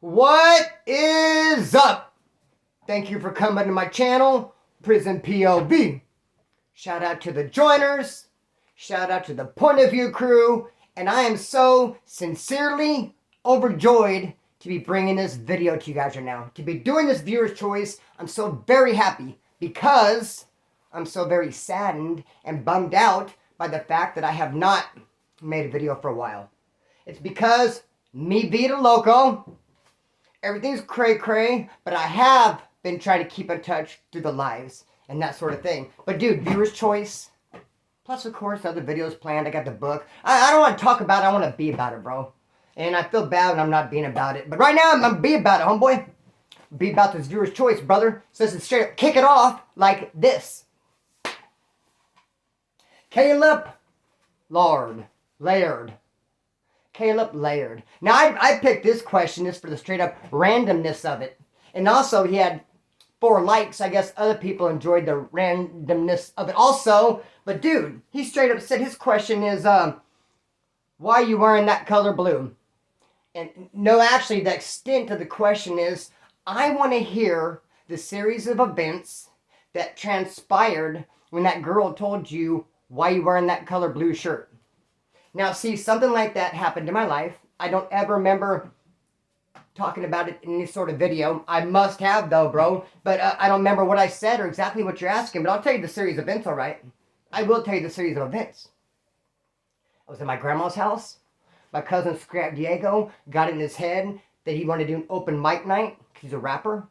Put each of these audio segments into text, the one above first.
What is up? Thank you for coming to my channel, Prison POV. Shout out to the joiners, shout out to the point of view crew, and I am so sincerely overjoyed to be bringing this video to you guys right now. To be doing this viewer's choice, I'm so very happy because I'm so very saddened and bummed out by the fact that I have not made a video for a while. It's because me vida loco, everything's cray-cray, but I have been trying to keep in touch through the lives and that sort of thing. But dude, viewer's choice, plus of course other videos planned. I got the book. I don't want to talk about it, I want to be about it, bro. And I feel bad when I'm not being about it. But right now, I'm going to be about it, homeboy. Be about this viewer's choice, brother. So let's straight up kick it off like this. Caleb Laird. Caleb Laird. Now, I picked this question just for the straight up randomness of it. And also, he had 4 likes. I guess other people enjoyed the randomness of it also. But dude, he straight up said his question is, why are you wearing that color blue? And no, actually, the extent of the question is, I want to hear the series of events that transpired when that girl told you, why are you wearing that color blue shirt? Now, see, something like that happened in my life. I don't ever remember talking about it in any sort of video. I must have, though, bro. But I don't remember what I said or exactly what you're asking. But I'll tell you the series of events, all right? I will tell you the series of events. I was at my grandma's house. My cousin Scrap Diego got it in his head that he wanted to do an open mic night. He's a rapper.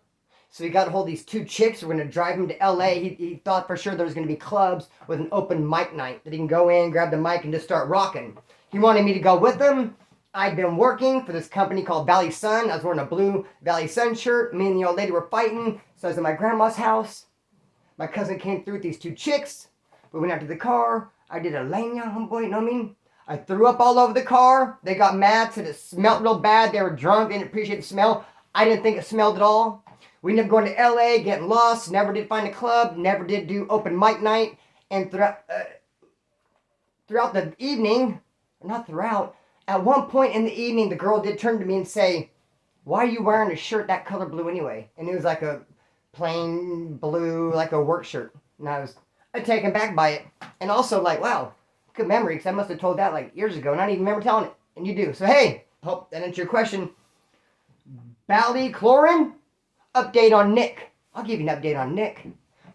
So he got a hold of these 2 chicks. We're going to drive him to LA. He thought for sure there was going to be clubs with an open mic night that he can go in, grab the mic, and just start rocking. He wanted me to go with him. I'd been working for this company called Valley Sun. I was wearing a blue Valley Sun shirt. Me and the old lady were fighting. So I was at my grandma's house. My cousin came through with these 2 chicks. We went out to the car. I did a leña, homeboy, you know what I mean? I threw up all over the car. They got mad, said it smelled real bad. They were drunk. They didn't appreciate the smell. I didn't think it smelled at all. We ended up going to LA, getting lost. Never did find a club. Never did do open mic night. And throughout the evening, not throughout, at one point in the evening, the girl did turn to me and say, why are you wearing a shirt that color blue anyway? And it was like a plain blue, like a work shirt. And I was taken back by it. And also like, wow. Good memory, because I must have told that like years ago, and I don't even remember telling it. And you do. So hey, hope that answers your question. Ballycloran, update on Nick. I'll give you an update on Nick.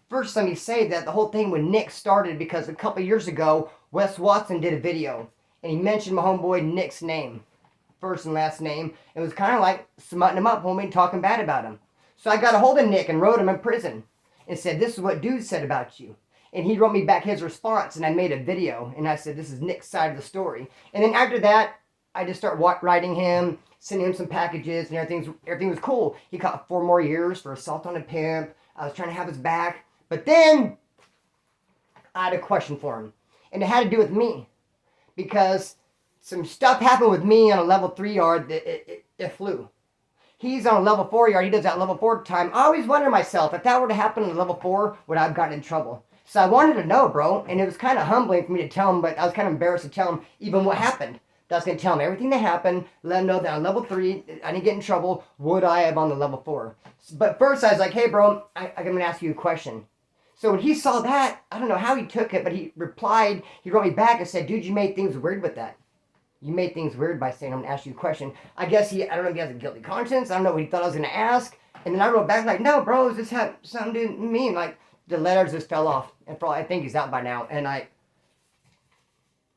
First, let me say that the whole thing with Nick started because a couple years ago, Wes Watson did a video, and he mentioned my homeboy Nick's name, first and last name. It was kind of like smutting him up, homie, talking bad about him. So I got a hold of Nick and wrote him in prison and said, this is what dude said about you. And he wrote me back his response, and I made a video, and I said, this is Nick's side of the story. And then after that, I just started writing him, sending him some packages, and everything was cool. He caught 4 more years for assault on a pimp. I was trying to have his back. But then, I had a question for him. And it had to do with me. Because some stuff happened with me on a level 3 yard that it flew. He's on a level 4 yard. He does that level 4 time. I always wonder myself, if that were to happen on a level 4, would I have gotten in trouble? So I wanted to know, bro, and it was kind of humbling for me to tell him, but I was kind of embarrassed to tell him even what happened. I was going to tell him everything that happened, let him know that on level 3, I didn't get in trouble. Would I have on the level 4? But first I was like, hey, bro, I'm going to ask you a question. So when he saw that, I don't know how he took it, but he replied, he wrote me back and said, dude, you made things weird with that. You made things weird by saying I'm going to ask you a question. I guess I don't know if he has a guilty conscience. I don't know what he thought I was going to ask. And then I wrote back like, no, bro, does this have something to do with me? And like, the letters just fell off, and I think he's out by now, and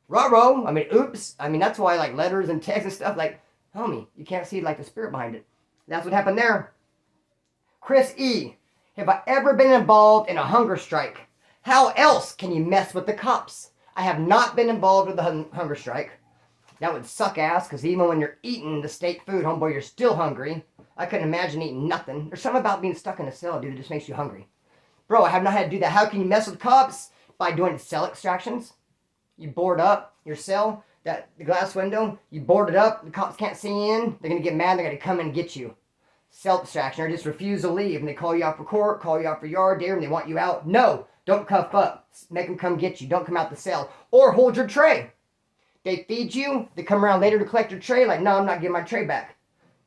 ruh-roh, I mean, oops, I mean, that's why, like, letters and texts and stuff, like, homie, you can't see, like, the spirit behind it. That's what happened there. Kris E, have I ever been involved in a hunger strike? How else can you mess with the cops? I have not been involved with a hunger strike. That would suck ass, because even when you're eating the state food, homeboy, you're still hungry. I couldn't imagine eating nothing. There's something about being stuck in a cell, dude, that just makes you hungry. Bro, I have not had to do that. How can you mess with cops? By doing cell extractions. You board up your cell, the glass window, you board it up, the cops can't see in, they're going to get mad, they're going to come and get you. Cell extraction, or just refuse to leave, and they call you out for court, call you out for yard dare, and they want you out. No, don't cuff up. Make them come get you. Don't come out the cell. Or hold your tray. They feed you, they come around later to collect your tray, like, no, I'm not giving my tray back.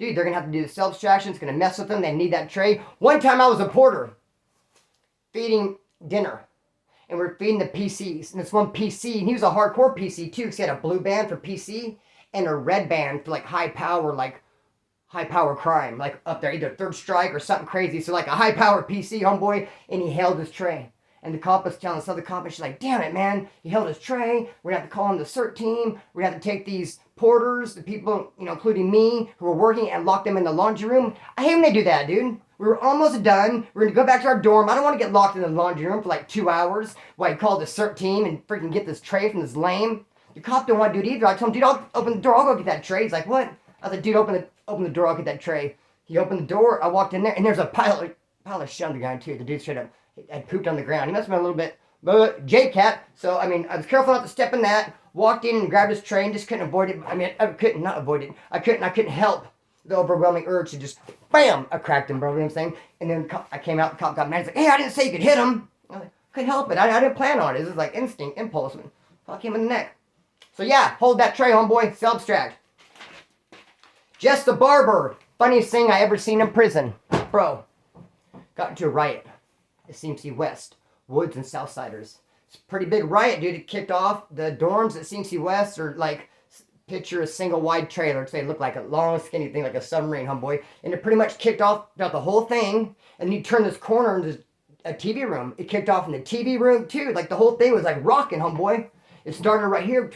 dude, they're going to have to do the self-extraction. It's going to mess with them. They need that tray. One time I was a porter feeding dinner. And we're feeding the PCs. And this one PC, and he was a hardcore PC too, because he had a blue band for PC and a red band for like high power crime, like up there, either third strike or something crazy. So like a high power PC homeboy, and he held his tray. And the cop was telling this other cop, and she's like, damn it, man, he held his tray. We're gonna have to call in the CERT team. We're gonna have to take these porters, the people, including me, who were working, and lock them in the laundry room. I hate when they do that, dude. We were almost done. We're gonna go back to our dorm. I don't want to get locked in the laundry room for like 2 hours while I call the CERT team and freaking get this tray from this lame. The cop don't want to do it either. I told him, dude, I'll open the door. I'll go get that tray. He's like, what? I was like, dude, open the door. I'll get that tray. He opened the door. I walked in there, and there's a pile of shit on the ground too. The dude straight up had pooped on the ground. He must have been a little bit J-Cat. So, I mean, I was careful not to step in that. Walked in and grabbed his tray and just couldn't avoid it. I mean, I couldn't not avoid it. I couldn't help the overwhelming urge to just, bam, I cracked him, bro. You know what I'm saying? And then I came out, the cop got mad. He's like, hey, I didn't say you could hit him. I was like, couldn't help it. I didn't plan on it. This is like instinct, impulse. Fuck him in the neck. So yeah, hold that tray, homeboy. Self-extract. Jess the Barber. Funniest thing I ever seen in prison. Bro. Got into a riot at CMC West. Woods and Southsiders. It's a pretty big riot, dude. It kicked off. The dorms at CMC West are like, picture a single wide trailer. They look like a long skinny thing, like a submarine, homeboy. And it pretty much kicked off throughout the whole thing. And you turn this corner into a TV room. It kicked off in the TV room too. Like the whole thing was like rocking, homeboy. It started right here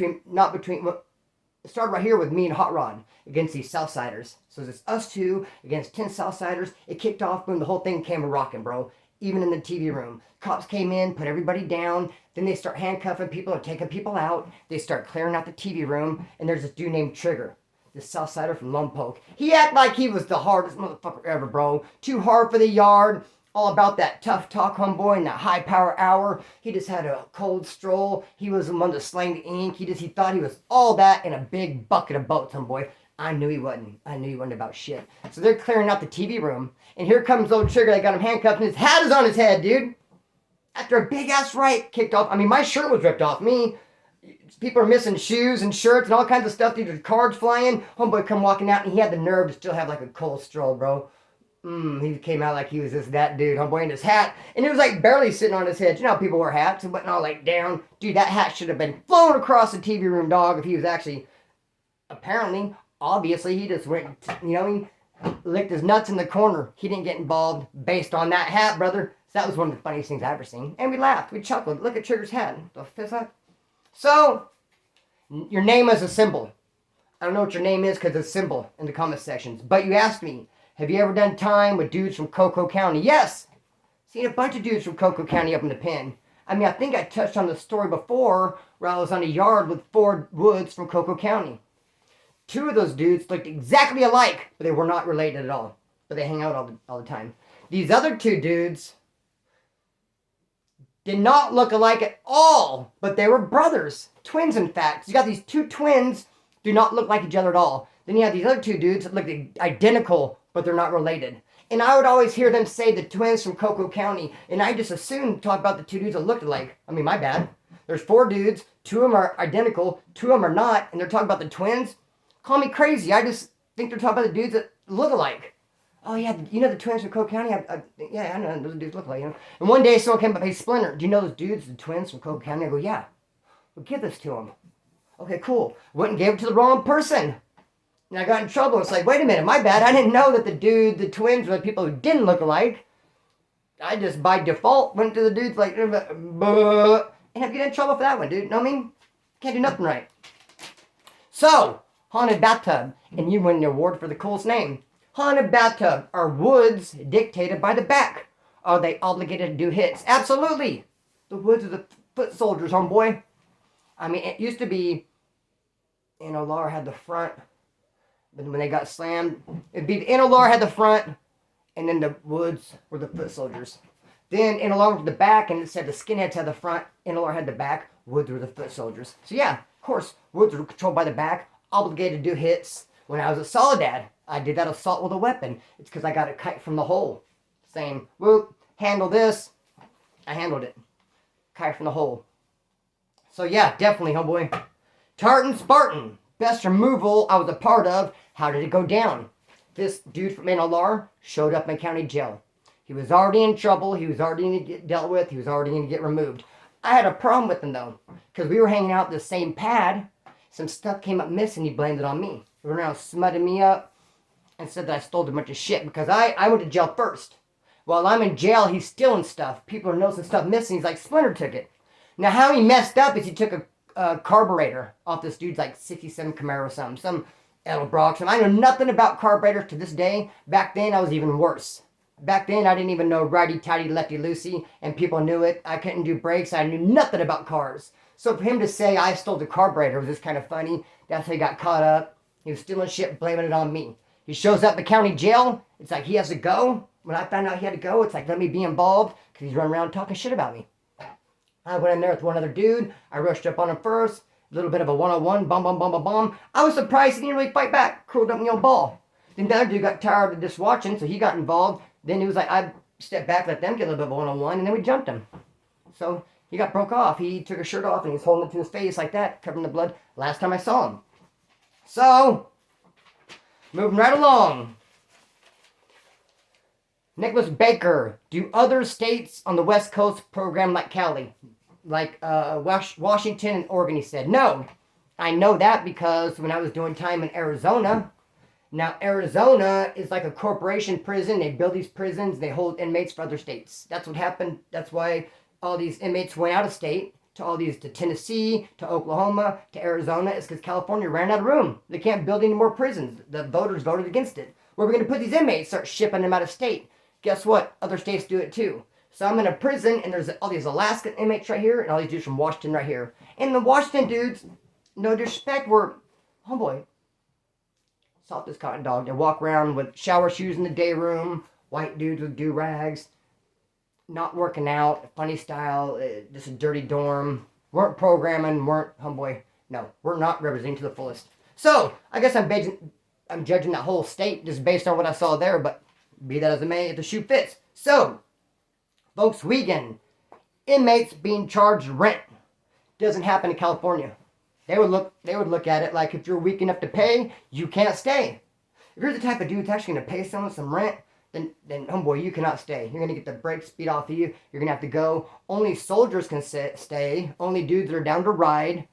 it started right here with me and Hot Rod against these Southsiders. So it's us two against 10 Southsiders. It kicked off, boom, the whole thing came rocking, bro. Even in the TV room. Cops came in, put everybody down. Then they start handcuffing people and taking people out. They start clearing out the TV room. And there's this dude named Trigger. This Southsider from Lompoc. He acted like he was the hardest motherfucker ever, bro. Too hard for the yard. All about that tough talk, homeboy, and that high power hour. He just had a cold stroll. He was the one to slang the ink. He thought he was all that in a big bucket of boats, homeboy. I knew he wasn't. I knew he wasn't about shit. So they're clearing out the TV room. And here comes old Trigger. They got him handcuffed and his hat is on his head, dude. After a big ass riot kicked off. I mean, my shirt was ripped off. People are missing shoes and shirts and all kinds of stuff. Dude, there's cards flying. Homeboy come walking out and he had the nerve to still have like a cold stroll, bro. He came out like he was just that dude, homeboy, in his hat. And it was like barely sitting on his head. You know how people wear hats? It went all like down. Dude, that hat should have been flown across the TV room, dog, if he was actually, apparently, obviously, he just went, he licked his nuts in the corner. He didn't get involved based on that hat, brother. So that was one of the funniest things I've ever seen. And we laughed. We chuckled. Look at Trigger's hat. The fist up. So, your name is a symbol. I don't know what your name is because it's a symbol in the comment sections. But you asked me, have you ever done time with dudes from Cocoa County? Yes! Seen a bunch of dudes from Cocoa County up in the pen. I mean, I think I touched on the story before where I was on a yard with 4 Woods from Cocoa County. 2 of those dudes looked exactly alike, but they were not related at all. But they hang out all the time. These other 2 dudes did not look alike at all, but they were brothers. Twins, in fact. So you got these 2 twins do not look like each other at all. Then you have these other 2 dudes that look identical, but they're not related. And I would always hear them say the twins from Cocoa County, and I just assumed talk about the 2 dudes that looked alike. I mean, my bad. There's 4 dudes, 2 of them are identical, 2 of them are not, and they're talking about the twins. Call me crazy. I just think they're talking about the dudes that look alike. Oh yeah, you know the twins from Cocoa County? Yeah, I know those dudes look alike. And one day someone came up, hey Splinter, do you know those dudes, the twins from Cocoa County? I go, yeah. Well, give this to them. Okay, cool. Went and gave it to the wrong person. And I got in trouble. It's like, wait a minute, my bad. I didn't know that the twins were the people who didn't look alike. I just, by default, went to the dudes like, and have get in trouble for that one, dude. Know what I mean? Can't do nothing right. So, Haunted Bathtub. And you win the award for the coolest name. Haunted Bathtub. Are Woods dictated by the back? Are they obligated to do hits? Absolutely. The Woods are the foot soldiers, homeboy. I mean, it used to be, Laura had the front. But when they got slammed, it'd be the NLR had the front, and then the Woods were the foot soldiers. Then NLR was the back, and it said the skinheads had the front, NLR had the back, Woods were the foot soldiers. So yeah, of course, Woods were controlled by the back, obligated to do hits. When I was a Soledad, I did that assault with a weapon. It's because I got a kite from the hole. Saying, whoop, handle this. I handled it. Kite from the hole. So yeah, definitely, homeboy. Tartan Spartan. Best removal I was a part of. How did it go down? this dude from NLR showed up in county jail. He was already in trouble. He was already going to get dealt with. He was already going to get removed. I had a problem with him, though, because we were hanging out the same pad. Some stuff came up missing. He blamed it on me. He went around smutting me up and said that I stole a bunch of shit because I went to jail first. While I'm in jail, he's stealing stuff. People are noticing stuff missing. He's like, Splinter took it. Now, how he messed up is he took a carburetor off this dude's like 67 Camaro or something. Some Edelbrock. I know nothing about carburetors to this day. Back then, I was even worse. Back then, I didn't even know righty-tighty, lefty-loosey, and people knew it. I couldn't do brakes. I knew nothing about cars. So for him to say I stole the carburetor was just kind of funny. That's how he got caught up. He was stealing shit, blaming it on me. He shows up at county jail. It's like he has to go. When I found out he had to go, it's like, let me be involved because he's running around talking shit about me. I went in there with one other dude. I rushed up on him first. A little bit of a one-on-one, bum. I was surprised he didn't really fight back. Curled up in the old ball. Then the other dude got tired of just watching, so he got involved. Then he was like, I stepped back, let them get a little bit of a one-on-one, and then we jumped him. So he got broke off. He took his shirt off, and he was holding it to his face like that, covering the blood. Last time I saw him. So, moving right along. Nicholas Baker. Do other states on the West Coast program like Cali? Like Washington and Oregon, he said. No. I know that because when I was doing time in Arizona... Now, Arizona is like a corporation prison. They build these prisons. They hold inmates for other states. That's what happened. That's why all these inmates went out of state to Tennessee, to Oklahoma, to Arizona. It's because California ran out of room. They can't build any more prisons. The voters voted against it. Where are we going to put these inmates? Start shipping them out of state. Guess what? Other states do it too. So I'm in a prison, and there's all these Alaskan inmates right here, and all these dudes from Washington right here. And the Washington dudes, no disrespect, were, homeboy, soft as cotton dog. They walk around with shower shoes in the day room, white dudes with do-rags, not working out, funny style, just a dirty dorm, weren't programming, homeboy, no, we're not representing to the fullest. So, I guess I'm judging that whole state just based on what I saw there, but be that as it may, if the shoe fits. So, Volkswagen, inmates being charged rent. Doesn't happen in California. They would look at it like if you're weak enough to pay, you can't stay. If you're the type of dude that's actually going to pay someone some rent, then homeboy, you cannot stay. You're going to get the brakes beat off of you. You're going to have to go. Only soldiers can stay. Only dudes that are down to ride.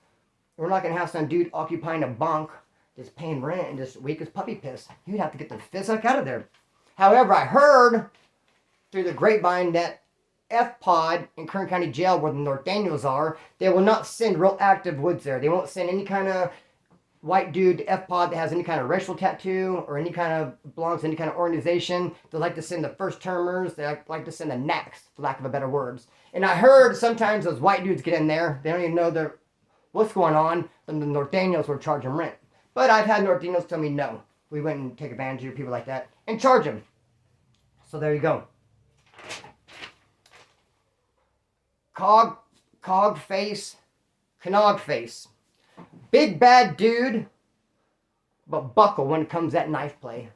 We're not going to have some dude occupying a bunk that's paying rent and just weak as puppy piss. You'd have to get the fizzuck out of there. However, I heard through the grapevine that F-Pod in Kern County Jail, where the North Daniels are, they will not send real active woods there. They won't send any kind of white dude to F-Pod that has any kind of racial tattoo or any kind of belongs to any kind of organization. They like to send the first termers. They like to send the knacks, for lack of a better words. And I heard sometimes those white dudes get in there. They don't even know what's going on. And the North Daniels were charging rent. But I've had North Daniels tell me no. We wouldn't take advantage of people like that and charge them. So there you go. Cog face, Canog face. Big bad dude, but buckle when it comes to that knife play.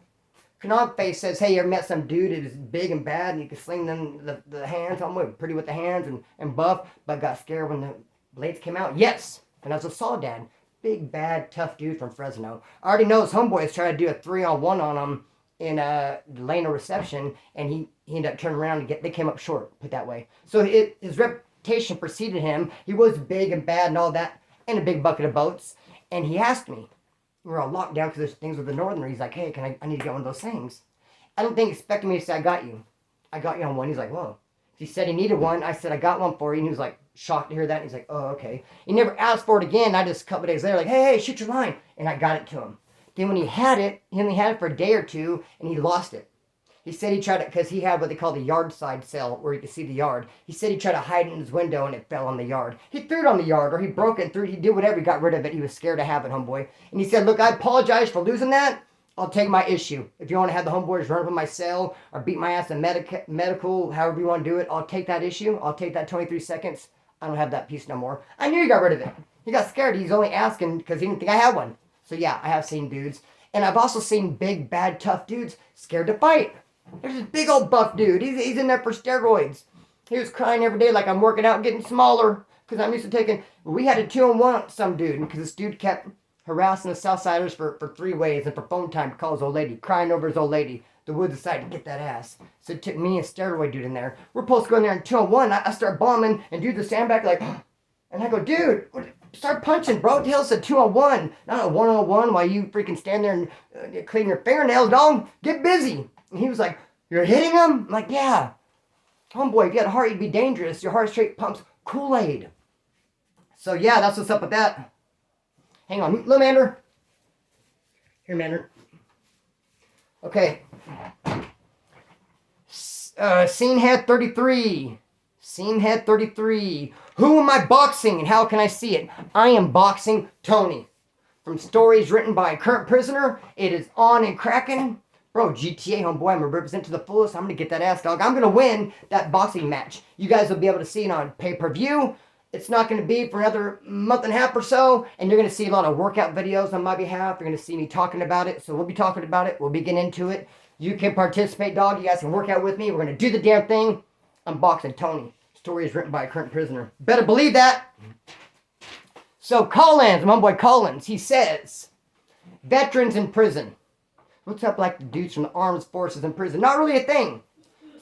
Canog face says, hey, you ever met some dude that is big and bad and you can sling them the hands? I'm pretty with the hands and buff, but got scared when the blades came out? Yes, and I was a saw dad. Big bad tough dude from Fresno. I already know his homeboys tried to do a 3-on-1 on him in the lane of reception, and he ended up turning around and they came up short, put that way. So his reputation preceded him. He was big and bad and all that, and a big bucket of boats. And he asked me, we were all locked down because there's things with the Northerner. He's like, hey, I need to get one of those things. I don't think he expected me to say, I got you on one. He's like, whoa. He said he needed one. I said, I got one for you. And he was like, shocked to hear that. And he's like, oh, okay. He never asked for it again. I just a couple days later, like, hey, shoot your line. And I got it to him. Then when he had it, he only had it for a day or two, and he lost it. He said he tried it because he had what they call the yard side cell where you could see the yard. He said he tried to hide it in his window and it fell on the yard. He threw it on the yard or he broke it and threw it. He did whatever. He got rid of it. He was scared to have it, homeboy. And he said, look, I apologize for losing that. I'll take my issue. If you want to have the homeboys run up in my cell or beat my ass in medical, however you want to do it, I'll take that issue. I'll take that 23 seconds. I don't have that piece no more. I knew he got rid of it. He got scared. He's only asking because he didn't think I had one. So yeah, I have seen dudes. And I've also seen big, bad, tough dudes scared to fight. There's this big old buff dude. He's in there for steroids. He was crying every day like I'm working out, getting smaller. Because I'm used to taking... We had a 2-on-1 some dude. Because this dude kept harassing the Southsiders for 3 ways and for phone time to call his old lady, crying over his old lady. The Woods decided to get that ass. So it took me and steroid dude in there. We're supposed to go in there in 201. I start bombing and dude the stand back like, and I go, dude, start punching, bro. The hell said 201, not a 101 while you freaking stand there and clean your fingernails, dog. Get busy. And he was like, you're hitting him? I'm like, yeah. Homeboy, if you had a heart, you'd be dangerous. Your heart straight pumps Kool-Aid. So yeah, that's what's up with that. Hang on, little Mander. Here, Mander. Okay. Scene head 33. Scene head 33. Who am I boxing and how can I see it? I am boxing Tony. From stories written by a current prisoner, it is on and cracking. Bro, GTA, homeboy, I'm going to represent to the fullest. I'm going to get that ass, dog. I'm going to win that boxing match. You guys will be able to see it on pay-per-view. It's not going to be for another month and a half or so. And you're going to see a lot of workout videos on my behalf. You're going to see me talking about it. So we'll be talking about it. We'll be getting into it. You can participate, dog. You guys can work out with me. We're going to do the damn thing. I'm boxing Tony. Story is written by a current prisoner. Better believe that. So Collins, my homeboy Collins, he says, veterans in prison. What's up like the dudes from the armed forces in prison? Not really a thing.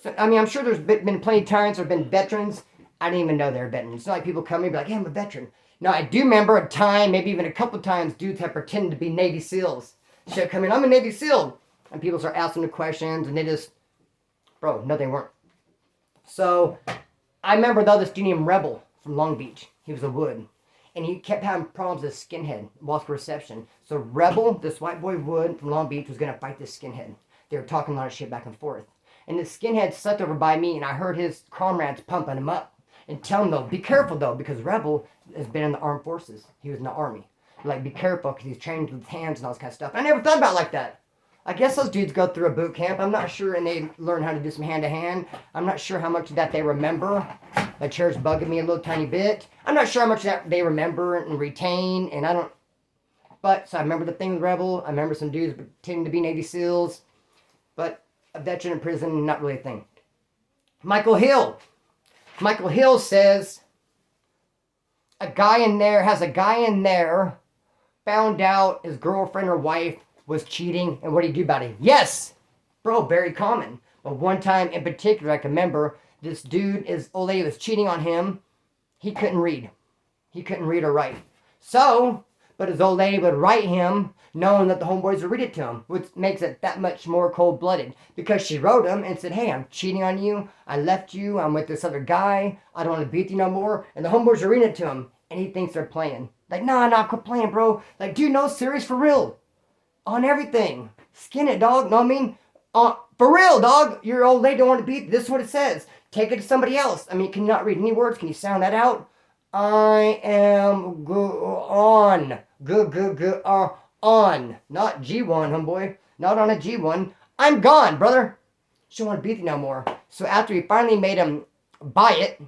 So, I mean, I'm sure there's been plenty of times there have been veterans. I didn't even know they were veterans. It's not like people come in and be like, hey, I'm a veteran. No, I do remember a time, maybe even a couple times, dudes have pretended to be Navy SEALs. Should come in, I'm a Navy SEAL. And people start asking the questions and they just, bro, no, they weren't. So I remember though this dude named Rebel from Long Beach. He was a Wood. And he kept having problems with skinhead whilst reception. So Rebel, this white boy Wood from Long Beach, was going to fight this skinhead. They were talking a lot of shit back and forth. And this skinhead slept over by me, and I heard his comrades pumping him up. And tell him, though, be careful, though, because Rebel has been in the armed forces. He was in the army. Like, be careful, because he's trained with hands and all this kind of stuff. I never thought about it like that. I guess those dudes go through a boot camp. I'm not sure, and they learn how to do some hand-to-hand. I'm not sure how much of that they remember. The chair's bugging me a little tiny bit. I'm not sure how much of that they remember and retain, and I don't... But, so I remember the thing with Rebel. I remember some dudes pretending to be Navy SEALs. But a veteran in prison, not really a thing. Michael Hill. Michael Hill says, a guy in there found out his girlfriend or wife was cheating, and what did he do about it? Yes! Bro, very common. But one time in particular, I can remember, this dude, his old lady was cheating on him. He couldn't read. He couldn't read or write. So, but his old lady would write him, knowing that the homeboys would read it to him, which makes it that much more cold-blooded. Because she wrote him and said, hey, I'm cheating on you. I left you. I'm with this other guy. I don't want to be with you no more. And the homeboys are reading it to him, and he thinks they're playing. Like, nah, quit playing, bro. Like, dude, no, serious, for real. On everything. Skin it, dog. Know what I mean? For real, dog. Your old lady don't want to be. This is what it says. Take it to somebody else. I mean, can you not read any words? Can you sound that out? I am on. On. Not G1, homeboy. Not on a G1. I'm gone, brother. She don't want to be with you no more. So after he finally made him buy it,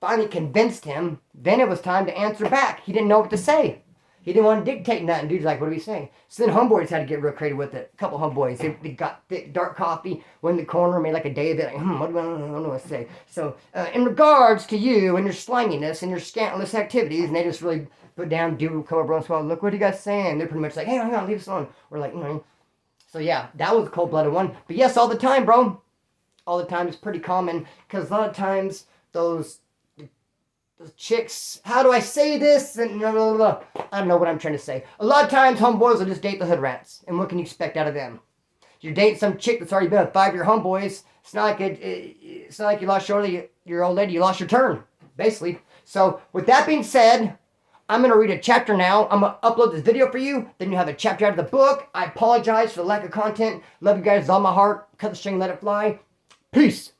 finally convinced him, then it was time to answer back. He didn't know what to say. He didn't want to dictate nothing. Dude's like, what do we say? So then homeboys had to get real creative with it. A couple homeboys. They got thick, dark coffee, went in the corner, made like a day of it. Like, what do I don't know what to say. So, in regards to you and your slanginess and your scantless activities, and they just really put down, do Cobra and Swell. Look, what are you guys saying? They're pretty much like, hey, hang on, leave us alone. We're like, So yeah, that was a cold-blooded one. But yes, all the time, bro. All the time is pretty common. Because a lot of times, those chicks, how do I say this? And blah, blah, blah. I don't know what I'm trying to say. A lot of times, homeboys will just date the hood rats. And what can you expect out of them? You're dating some chick that's already been with 5 of your homeboys. It's not like it's not like you lost your old lady. You lost your turn, basically. So, with that being said, I'm going to read a chapter now. I'm going to upload this video for you. Then you have a chapter out of the book. I apologize for the lack of content. Love you guys with all my heart. Cut the string, let it fly. Peace.